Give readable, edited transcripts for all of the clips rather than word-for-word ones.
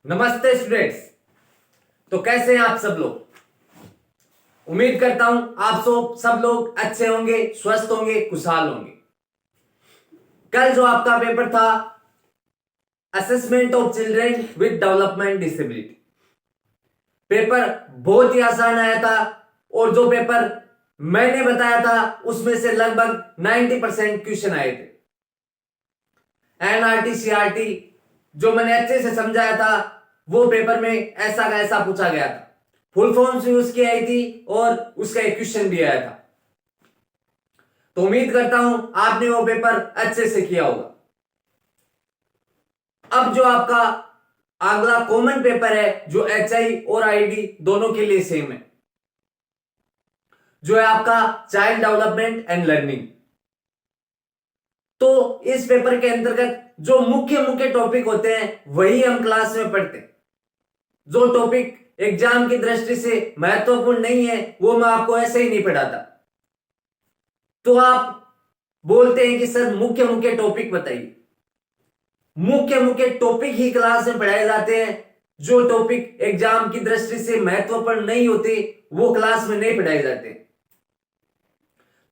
नमस्ते स्टूडेंट्स। तो कैसे हैं आप सब लोग। उम्मीद करता हूं आप सब लोग अच्छे होंगे, स्वस्थ होंगे, खुशहाल होंगे। कल जो आपका पेपर था assessment of children with development disability, paper बहुत ही आसान आया था और जो पेपर मैंने बताया था उसमें से लगभग 90% क्वेश्चन आए थे। एनआरटी सीआरटी जो मैंने अच्छे से समझाया था वो पेपर में ऐसा का ऐसा पूछा गया था। फुल फॉर्म्स यूज की आई थी और उसका एक क्वेश्चन भी आया था। तो उम्मीद करता हूं आपने वो पेपर अच्छे से किया होगा। अब जो आपका अगला कॉमन पेपर है जो एचआई और आईडी दोनों के लिए सेम है, जो है आपका चाइल्ड डेवलपमेंट एंड लर्निंग। तो इस पेपर के अंतर्गत जो मुख्य मुख्य टॉपिक होते हैं वही हम क्लास में पढ़ते हैं। जो टॉपिक एग्जाम की दृष्टि से महत्वपूर्ण नहीं है वो मैं आपको ऐसे ही नहीं पढ़ाता। तो आप बोलते हैं कि सर मुख्य मुख्य टॉपिक बताइए। मुख्य मुख्य टॉपिक ही क्लास में पढ़ाए जाते हैं। जो टॉपिक एग्जाम की दृष्टि से महत्वपूर्ण नहीं होते वो क्लास में नहीं पढ़ाए जाते।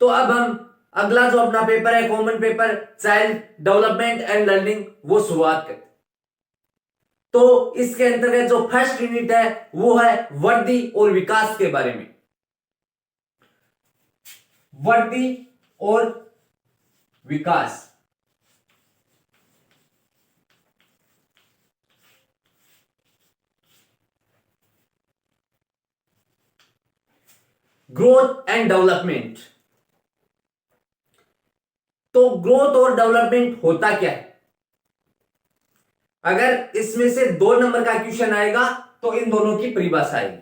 तो अब हम अगला जो अपना पेपर है common paper child development and learning वो शुरुआत करते। तो इसके अंतर्गत जो फर्स्ट यूनिट है वो है वृद्धि और विकास के बारे में। वृद्धि और विकास। Growth and development. तो ग्रोथ और डेवलपमेंट होता क्या है। अगर इसमें से 2 नंबर का क्वेश्चन आएगा तो इन दोनों की परिभाषा आएगी,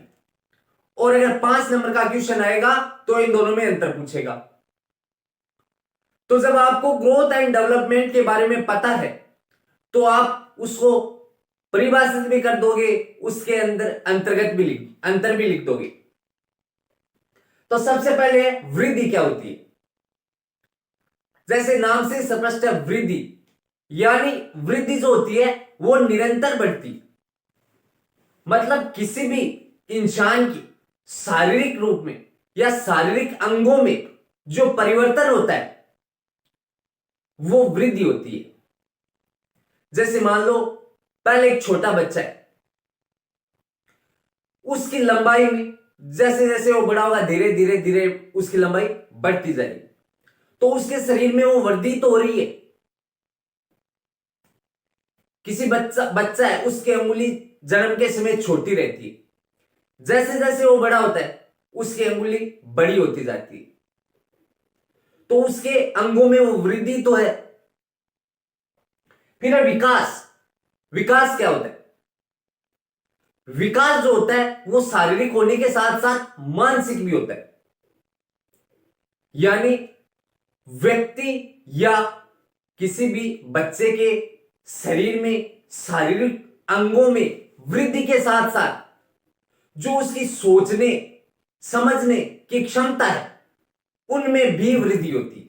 और अगर 5 नंबर का क्वेश्चन आएगा तो इन दोनों में अंतर पूछेगा। तो जब आपको ग्रोथ एंड डेवलपमेंट के बारे में पता है तो आप उसको परिभाषित भी कर दोगे, उसके अंदर अंतर भी लिख दोगे। तो सबसे पहले वृद्धि क्या होती है। जैसे नाम से स्पष्ट है वृद्धि, यानी वृद्धि जो होती है वो निरंतर बढ़ती। मतलब किसी भी इंसान की शारीरिक रूप में या शारीरिक अंगों में जो परिवर्तन होता है वो वृद्धि होती है। जैसे मान लो पहले एक छोटा बच्चा है, उसकी लंबाई में जैसे जैसे वो बड़ा होगा धीरे धीरे धीरे उसकी लंबाई बढ़ती जाएगी। तो उसके शरीर में वो वृद्धि तो हो रही है। किसी बच्चा है, उसकी अंगुली जन्म के समय छोटी रहती है, जैसे जैसे वो बड़ा होता है उसकी अंगुली बड़ी होती जाती है। तो उसके अंगों में वो वृद्धि तो है। फिर विकास। विकास क्या होता है। विकास जो होता है वो शारीरिक होने के साथ साथ मानसिक भी होता है। यानी व्यक्ति या किसी भी बच्चे के शरीर में शारीरिक अंगों में वृद्धि के साथ साथ जो उसकी सोचने समझने की क्षमता है उनमें भी वृद्धि होती है।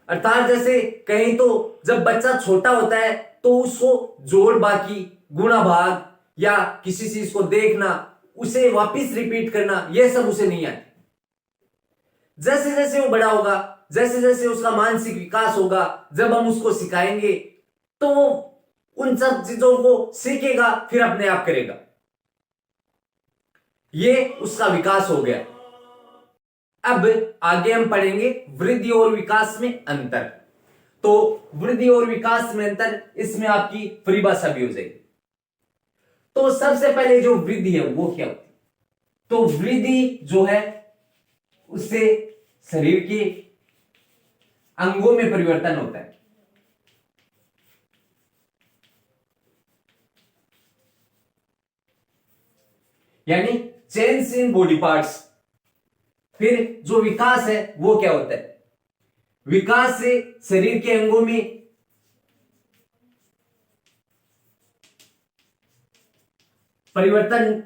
अर्थात जैसे कहीं तो जब बच्चा छोटा होता है तो उसको जोड़ बाकी गुणा भाग या किसी चीज को देखना उसे वापस रिपीट करना यह सब उसे नहीं आती। जैसे जैसे वो बड़ा होगा, जैसे जैसे उसका मानसिक विकास होगा, जब हम उसको सिखाएंगे तो वो उन सब चीजों को सीखेगा, फिर अपने आप करेगा। ये उसका विकास हो गया। अब आगे हम पढ़ेंगे वृद्धि और विकास में अंतर। तो वृद्धि और विकास में अंतर, इसमें आपकी परिभाषा भी हो जाएगी। तो सबसे पहले जो वृद्धि है वो क्या होती है। तो वृद्धि जो है उससे शरीर के अंगों में परिवर्तन होता है। यानी चेंज इन बॉडी पार्ट्स। फिर जो विकास है वो क्या होता है। विकास से शरीर के अंगों में परिवर्तन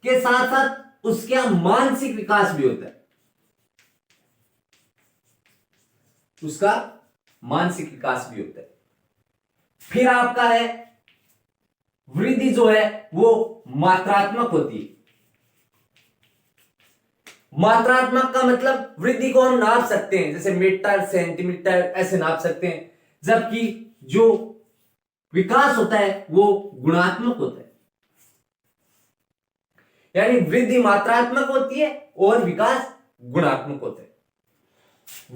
के साथ साथ उसका मानसिक विकास भी होता है। उसका मानसिक विकास भी होता है। फिर आपका है वृद्धि जो है वो मात्रात्मक होती है। मात्रात्मक का मतलब वृद्धि को हम नाप सकते हैं, जैसे मीटर, सेंटीमीटर ऐसे नाप सकते हैं, जबकि जो विकास होता है वो गुणात्मक होता है। यानी वृद्धि मात्रात्मक होती है और विकास गुणात्मक होता है।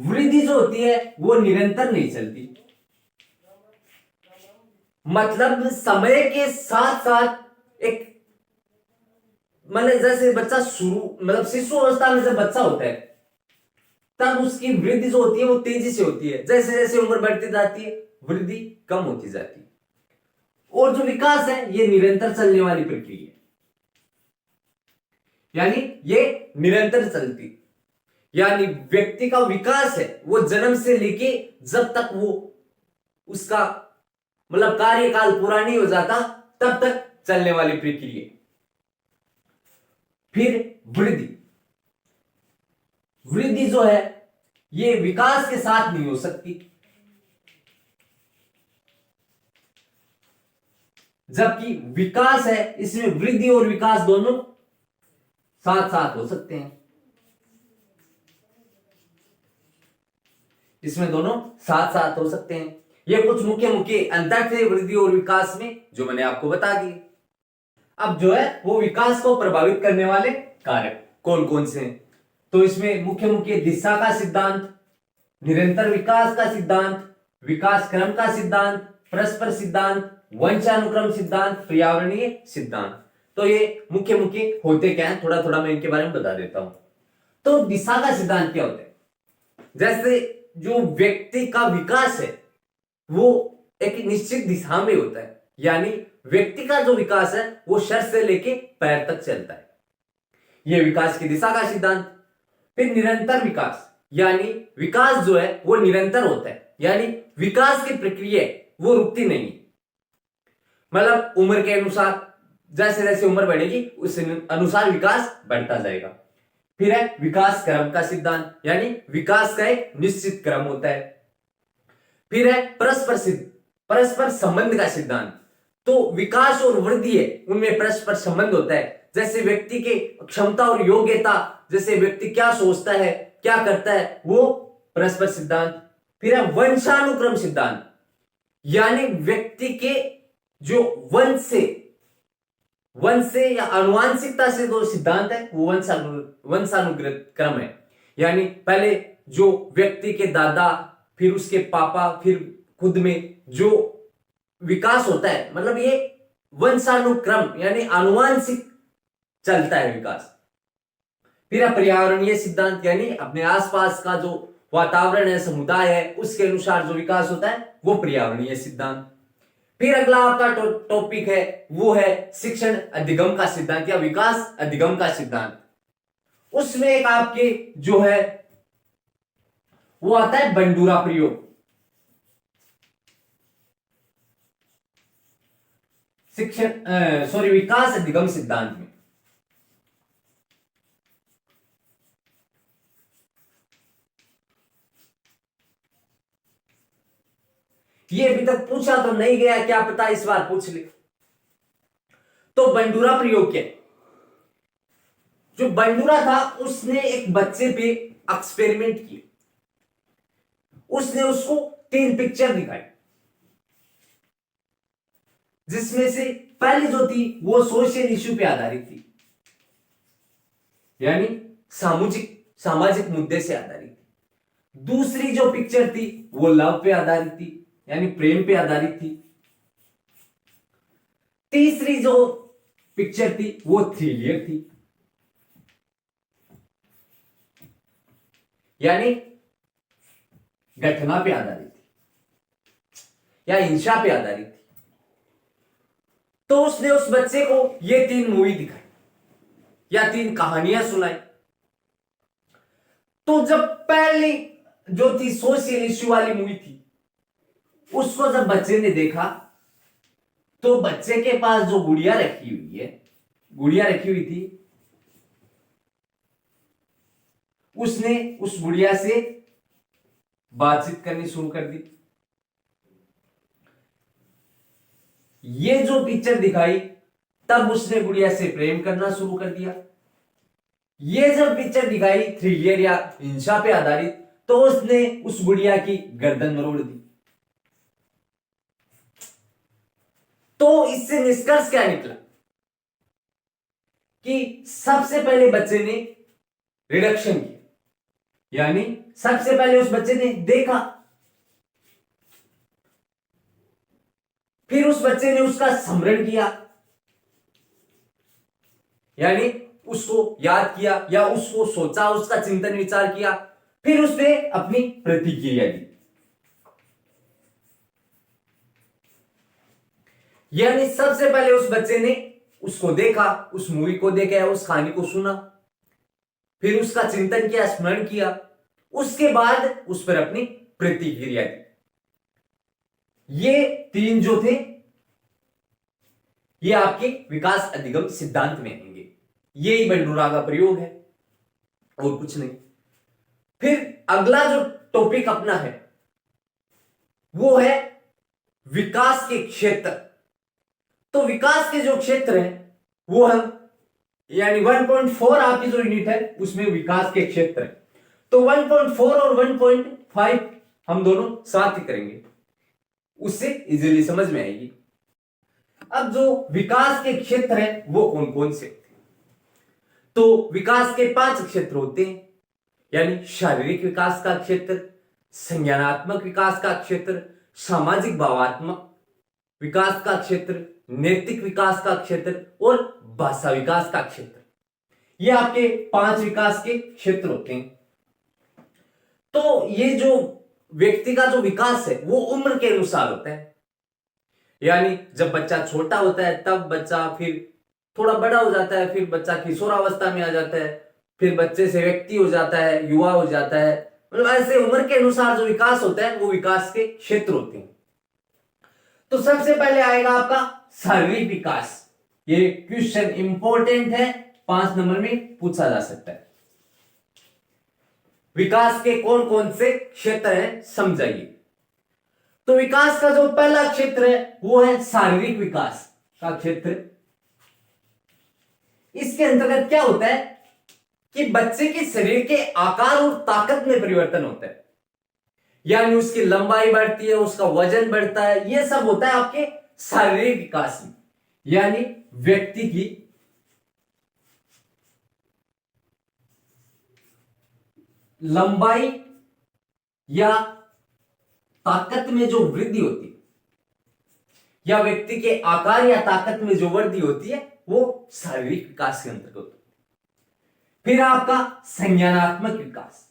वृद्धि जो होती है वो निरंतर नहीं चलती, मतलब समय के साथ साथ एक, मतलब जैसे बच्चा शुरू मतलब शिशु अवस्था में जब बच्चा होता है तब उसकी वृद्धि जो होती है वो तेजी से होती है, जैसे जैसे उम्र बढ़ती जाती है वृद्धि कम होती जाती है। और जो विकास है ये निरंतर चलने वाली प्रक्रिया है, यानी ये निरंतर चलती, यानी व्यक्ति का विकास है वो जन्म से लेके जब तक वो उसका मतलब कार्यकाल पूरा नहीं हो जाता तब तक चलने वाली प्रक्रिया। फिर वृद्धि, वृद्धि जो है ये विकास के साथ नहीं हो सकती, जबकि विकास है इसमें वृद्धि और विकास दोनों साथ साथ हो सकते हैं, इसमें दोनों साथ साथ हो सकते हैं। ये कुछ मुख्य मुख्य अंतर थे वृद्धि और विकास में जो मैंने आपको बता दिए। अब जो है वो विकास को प्रभावित करने वाले कारक कौन कौन से हैं, तो इसमें मुख्य मुख्य दिशा का सिद्धांत, निरंतर विकास का सिद्धांत, विकास क्रम का सिद्धांत, परस्पर सिद्धांत, वंशानुक्रम सिद्धांत, पर्यावरणीय सिद्धांत। तो ये मुख्य मुख्य होते क्या है, थोड़ा थोड़ा मैं इनके बारे में बता देता हूं। तो दिशा का सिद्धांत क्या होता है, जैसे जो व्यक्ति का विकास है वो एक निश्चित दिशा में होता है, यानी व्यक्ति का जो विकास है वो शर से लेके पैर तक चलता है, यह विकास की दिशा का सिद्धांत। फिर निरंतर विकास, यानी विकास जो है वो निरंतर होता है, यानी विकास की प्रक्रिया वो रुकती नहीं, मतलब उम्र के अनुसार जैसे जैसे उम्र बढ़ेगी उस अनुसार विकास बढ़ता जाएगा। फिर है विकास क्रम का सिद्धांत, यानी विकास का एक निश्चित क्रम होता है। फिर है परस्पर संबंध का सिद्धांत, तो विकास और वृद्धि है उनमें परस्पर संबंध होता है, जैसे व्यक्ति के क्षमता और योग्यता, जैसे व्यक्ति क्या सोचता है क्या करता है वो परस्पर सिद्धांत। फिर है वंशानुक्रम सिद्धांत, यानी व्यक्ति के जो वंश से या आनुवांशिकता से जो सिद्धांत है वो वंशानुक्रम है, यानी पहले जो व्यक्ति के दादा फिर उसके पापा फिर खुद में जो विकास होता है, मतलब ये वंशानुक्रम यानी आनुवांशिक चलता है विकास। फिर पर्यावरणीय सिद्धांत, यानी अपने आसपास का जो वातावरण है समुदाय है उसके अनुसार जो विकास होता है वो पर्यावरणीय सिद्धांत। फिर अगला आपका टॉपिक है वो है शिक्षण अधिगम का सिद्धांत या विकास अधिगम का सिद्धांत। उसमें एक आपके जो है वो आता है बंडूरा प्रयोग। विकास अधिगम सिद्धांत में ये अभी तक पूछा तो नहीं गया, क्या पता इस बार पूछ ले। तो बंडूरा प्रयोग क्या है, जो बंडूरा था उसने एक बच्चे पे एक्सपेरिमेंट किया, उसने उसको 3 पिक्चर दिखाई, जिसमें से पहली जो थी वो सोशल इश्यू पे आधारित थी, यानी सामाजिक मुद्दे से आधारित थी। दूसरी जो पिक्चर थी वो लव पे आधारित थी, यानी प्रेम पे आधारित थी। तीसरी जो पिक्चर थी वो थ्रिलियर थी, यानी घटना पे आधारित थी या हिंसा पे आधारित थी। तो उसने उस बच्चे को ये 3 मूवी दिखाई या 3 कहानियां सुनाई। तो जब पहली जो थी सोशल इश्यू वाली मूवी थी उसको जब बच्चे ने देखा तो बच्चे के पास जो गुड़िया रखी हुई थी उसने उस गुड़िया से बातचीत करनी शुरू कर दी। ये जो पिक्चर दिखाई तब उसने गुड़िया से प्रेम करना शुरू कर दिया। ये जब पिक्चर दिखाई थ्रिलियर या हिंसा पे आधारित तो उसने उस गुड़िया की गर्दन मरोड़ दी। तो इससे निष्कर्ष क्या निकला कि सबसे पहले बच्चे ने रिडक्शन किया, यानी सबसे पहले उस बच्चे ने देखा, फिर उस बच्चे ने उसका स्मरण किया, यानी उसको याद किया या उसको सोचा, उसका चिंतन विचार किया, फिर उसने अपनी प्रतिक्रिया दी। यानी सबसे पहले उस बच्चे ने उसको देखा, उस मूवी को देखा, उस कहानी को सुना, फिर उसका चिंतन किया, स्मरण किया, उसके बाद उस पर अपनी प्रतिक्रिया दी। ये तीन जो थे ये आपके विकास अधिगम सिद्धांत में आएंगे। यही बंडूरा का प्रयोग है और कुछ नहीं। फिर अगला जो टॉपिक अपना है वो है विकास के क्षेत्र। तो विकास के जो क्षेत्र हैं वो हम यानी 1.4 आपकी जो यूनिट है उसमें विकास के क्षेत्र है। तो 1.4 और 1.5 हम दोनों साथ ही करेंगे, उससे इजीली समझ में आएगी। अब जो विकास के क्षेत्र है वो कौन कौन से? तो विकास के 5 क्षेत्र होते हैं, यानी शारीरिक विकास का क्षेत्र, संज्ञानात्मक विकास का क्षेत्र, सामाजिक भावात्मक विकास का क्षेत्र, नैतिक विकास का क्षेत्र और भाषा विकास का क्षेत्र। ये आपके 5 विकास के क्षेत्र होते हैं। तो ये जो व्यक्ति का जो विकास है वो उम्र के अनुसार होता है, यानी जब बच्चा छोटा होता है तब बच्चा, फिर थोड़ा बड़ा हो जाता है, फिर बच्चा किशोरावस्था में आ जाता है, फिर बच्चे से व्यक्ति हो जाता है, युवा हो जाता है। मतलब ऐसे उम्र के अनुसार जो विकास होता है वो विकास के क्षेत्र होते हैं। तो सबसे पहले आएगा आपका शारीरिक विकास। ये क्वेश्चन इंपॉर्टेंट है, 5 नंबर में पूछा जा सकता है। विकास के कौन कौन से क्षेत्र हैं समझाइए। तो विकास का जो पहला क्षेत्र है वो है शारीरिक विकास का क्षेत्र। इसके अंतर्गत क्या होता है कि बच्चे के शरीर के आकार और ताकत में परिवर्तन होता है, यानी उसकी लंबाई बढ़ती है, उसका वजन बढ़ता है। यह सब होता है आपके शारीरिक विकास में, यानी व्यक्ति की लंबाई या ताकत में जो वृद्धि होती है या व्यक्ति के आकार या ताकत में जो वृद्धि होती है वो शारीरिक विकास के अंतर्गत होती है। फिर आपका संज्ञानात्मक विकास।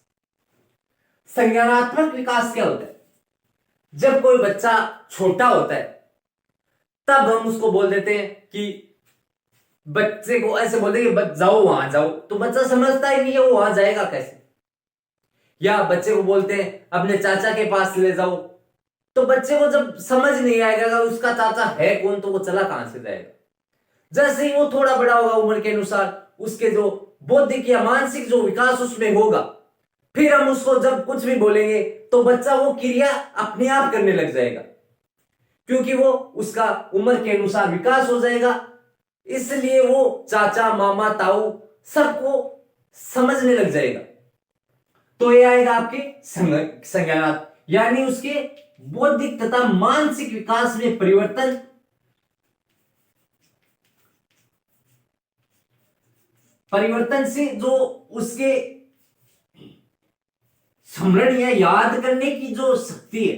संज्ञानात्मक विकास क्या होता है? जब कोई बच्चा छोटा होता है तब हम उसको बोल देते हैं कि बच्चे को ऐसे बोल देंगे जाओ वहां जाओ, तो बच्चा समझता ही नहीं है वो वहां जाएगा कैसे। या बच्चे को बोलते हैं अपने चाचा के पास ले जाओ, तो बच्चे को जब समझ नहीं आएगा कि उसका चाचा है कौन तो वो चला कहां से जाएगा। जैसे ही वो थोड़ा बड़ा होगा उम्र के अनुसार, उसके जो बौद्धिक या मानसिक जो विकास उसमें होगा, फिर हम उसको जब कुछ भी बोलेंगे तो बच्चा वो क्रिया अपने आप करने लग जाएगा, क्योंकि वो उसका उम्र के अनुसार विकास हो जाएगा। इसलिए वो चाचा मामा ताऊ सबको समझने लग जाएगा। तो ये आएगा आपके संज्ञानात्मक, यानी उसके बौद्धिक तथा मानसिक विकास में परिवर्तन से जो उसके स्मरण या याद करने की जो शक्ति है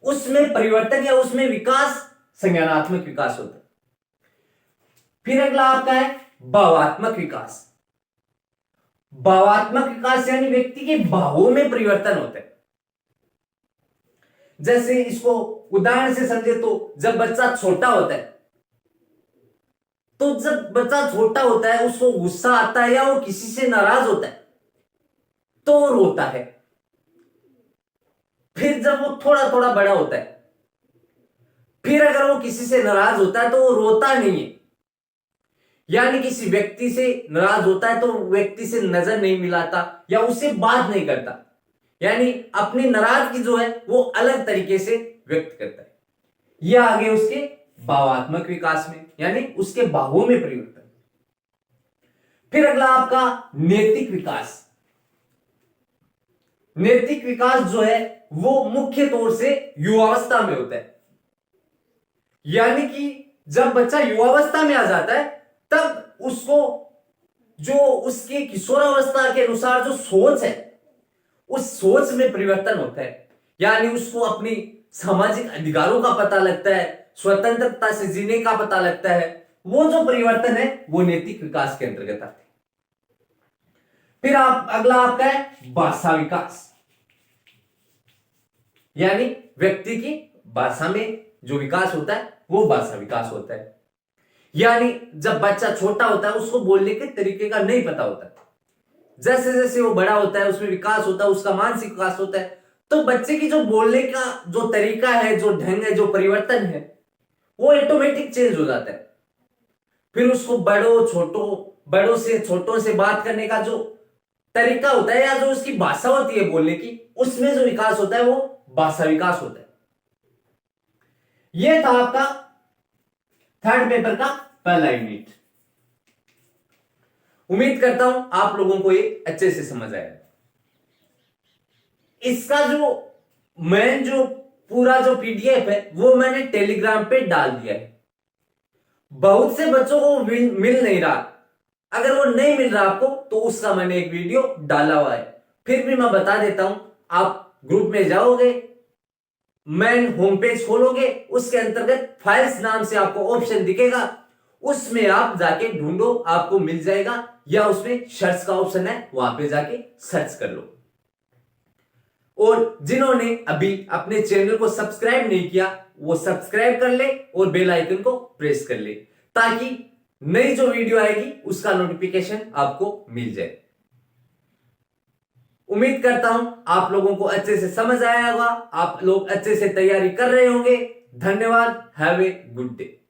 उसमें परिवर्तन या उसमें विकास संज्ञानात्मक विकास होता है। फिर अगला आपका है भावात्मक विकास। भावात्मक विकास यानी व्यक्ति के भावों में परिवर्तन होता है। जैसे इसको उदाहरण से समझे तो जब बच्चा छोटा होता है, तो जब बच्चा छोटा होता है उसको गुस्सा आता है या वो किसी से नाराज होता है तो वो रोता है। फिर जब वो थोड़ा थोड़ा बड़ा होता है, फिर अगर वो किसी से नाराज होता है तो वो रोता नहीं है, यानी किसी व्यक्ति से नाराज होता है तो व्यक्ति से नजर नहीं मिलाता या उससे बात नहीं करता, यानी अपनी नाराजगी जो है वो अलग तरीके से व्यक्त करता है। ये आ गए उसके भावात्मक विकास में, यानी उसके भावों में परिवर्तन। फिर अगला आपका नैतिक विकास। नैतिक विकास जो है वो मुख्य तौर से युवावस्था में होता है, यानी कि जब बच्चा युवावस्था में आ जाता है तब उसको जो उसके किशोरावस्था के अनुसार जो सोच है उस सोच में परिवर्तन होता है, यानी उसको अपनी सामाजिक अधिकारों का पता लगता है, स्वतंत्रता से जीने का पता लगता है। वो जो परिवर्तन है वो नैतिक विकास के अंतर्गत आते हैं। फिर अगला आपका है भाषा विकास, यानी व्यक्ति की भाषा में जो विकास होता है वो भाषा विकास होता है। यानी जब बच्चा छोटा होता है उसको बोलने के तरीके का नहीं पता होता, जैसे जैसे वो बड़ा होता है उसमें विकास होता है, उसका मानसिक विकास होता है, तो बच्चे की जो बोलने का जो तरीका है, जो ढंग है, जो परिवर्तन है वो ऑटोमेटिक चेंज हो जाता है। फिर उसको बड़ों से छोटों से बात करने का जो तरीका होता है या जो उसकी भाषा होती है बोलने की, उसमें जो विकास होता है वो भाषा विकास होता है। यह था आपका थर्ड पेपर का पहला यूनिट। उम्मीद करता हूं आप लोगों को ये अच्छे से समझ आया। इसका जो मेन जो पूरा जो पीडीएफ है वो मैंने टेलीग्राम पे डाल दिया है। बहुत से बच्चों को मिल नहीं रहा, अगर वो नहीं मिल रहा आपको तो उसका मैंने एक वीडियो डाला हुआ है, फिर भी मैं बता देता हूं। आप ग्रुप में जाओगे, मेन होम पेज खोलोगे, उसके अंतर्गत फाइल्स नाम से आपको ऑप्शन दिखेगा, उसमें आप जाके ढूंढो, आपको मिल जाएगा, या उसमें सर्च का ऑप्शन है वहां पे जाके सर्च कर लो। और जिन्होंने अभी अपने चैनल को सब्सक्राइब नहीं किया वो सब्सक्राइब कर ले और बेल आइकन को प्रेस कर ले, ताकि नई जो वीडियो आएगी उसका नोटिफिकेशन आपको मिल जाए। उम्मीद करता हूं आप लोगों को अच्छे से समझ आया होगा, आप लोग अच्छे से तैयारी कर रहे होंगे। धन्यवाद। Have a good day.